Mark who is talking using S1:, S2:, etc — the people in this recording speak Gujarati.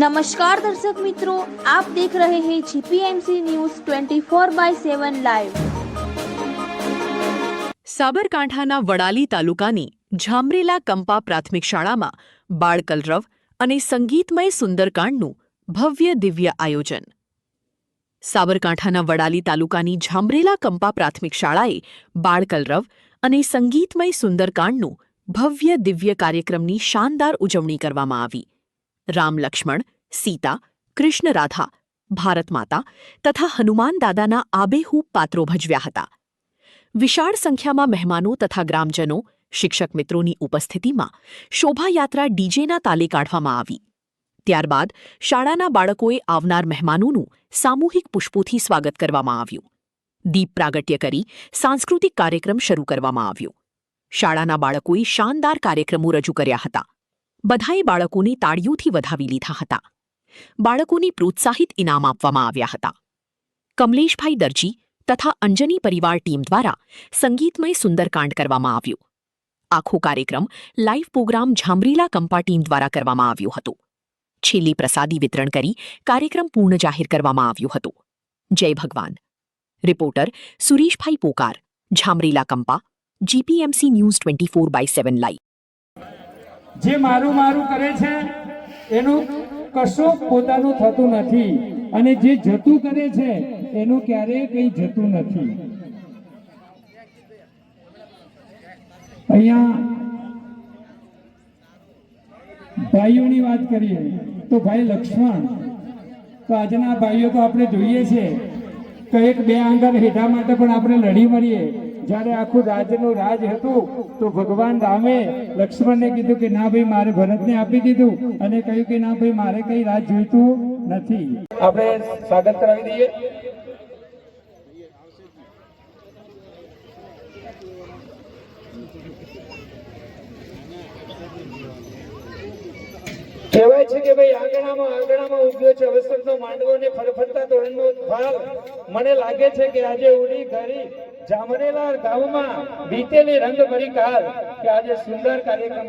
S1: नमस्कार दर्शक मित्रों, आप देख रहे हैं जीपीएमसी न्यूज़ 24/7 લાઈવ।
S2: સાબરકાંઠાના વડાલી તાલુકાની ઝામરેલા કંપા પ્રાથમિક શાળામાં બાળકલરવ અને સંગીતમય સુંદરકાંડનું ભવ્ય દિવ્ય આયોજન। સાબરકાંઠાના વડાલી તાલુકાની ઝામરેલા કંપા પ્રાથમિક શાળાએ બાળકલરવ અને સંગીતમય સુંદરકાંડનું ભવ્ય દિવ્ય કાર્યક્રમની શાનદાર ઉજવણી કરવામાં આવી। રામ લક્ષ્મણ, સીતા, કૃષ્ણ રાધા, ભારત માતા તથા હનુમાન દાદાના આબેહૂબ પાત્રો ભજવ્યા હતા। વિશાળ સંખ્યામાં મહેમાનો તથા ગ્રામજનો, શિક્ષક મિત્રોની ઉપસ્થિતિમાં શોભાયાત્રા ડીજેના તાલે કાઢવામાં આવી। ત્યારબાદ શાળાના બાળકોએ આવનાર મહેમાનોનું સામૂહિક પુષ્પોથી સ્વાગત કરવામાં આવ્યું। દીપ પ્રાગટ્ય કરી સાંસ્કૃતિક કાર્યક્રમ શરૂ કરવામાં આવ્યો। શાળાના બાળકોએ શાનદાર કાર્યક્રમો રજૂ કર્યા હતા। બધાએ બાળકોને તાળીઓથી વધાવી લીધા હતા। બાળકોને પ્રોત્સાહિત ઇનામ આપવામાં આવ્યા હતા। કમલેશભાઈ દરજી તથા અંજની પરિવાર ટીમ દ્વારા સંગીતમય સુંદરકાંડ કરવામાં આવ્યો। આખો કાર્યક્રમ લાઇવ પ્રોગ્રામ ઝામરેલા કંપા ટીમ દ્વારા કરવામાં આવ્યો હતો। છેલ્લે પ્રસાદી વિતરણ કરી કાર્યક્રમ પૂર્ણ જાહેર કરવામાં આવ્યો હતો। જય ભગવાન। રિપોર્ટર સુરેશભાઈ પોકાર, ઝામરેલા કંપા, જીપીએમસી ન્યૂઝ 24/7 લાઈવ।
S3: જે મારું મારું કરે છે એનું કશું પોતાનું થતું નથી અને જે જતું કરે છે એનું ક્યારેય કંઈ જતું નથી। અહીંયા ભાઈઓની વાત કરીએ તો ભાઈ લક્ષ્મણ, તો આજના ભાઈઓ તો આપણે જોઈએ છે કે એક બે આંગળ હેઠા માટે પણ આપણે લડી મરીએ। જ્યારે આખું રાજનું રાજ હતું તો ભગવાન રામે લક્ષ્મણને કીધું કે ના ભાઈ મારે ભરતને આપી દીધું અને કહ્યું કે ના ભાઈ મારે કઈ રાજ જોઈતું નથી। આપણે સ્વાગત કરાવી દઈએ। કહેવાય છે કે ભાઈ આંગણામાં ઉગ્યો છે અવસરનો માંડવો ને ફરફરતા તોરણનો ફાલ। મને લાગે છે કે આજે ઉડી ઘરી ઝામરેલા ગામમાં બીતેલી રંગ ભરી કાલ કે આજે સુંદર કાર્યક્રમ।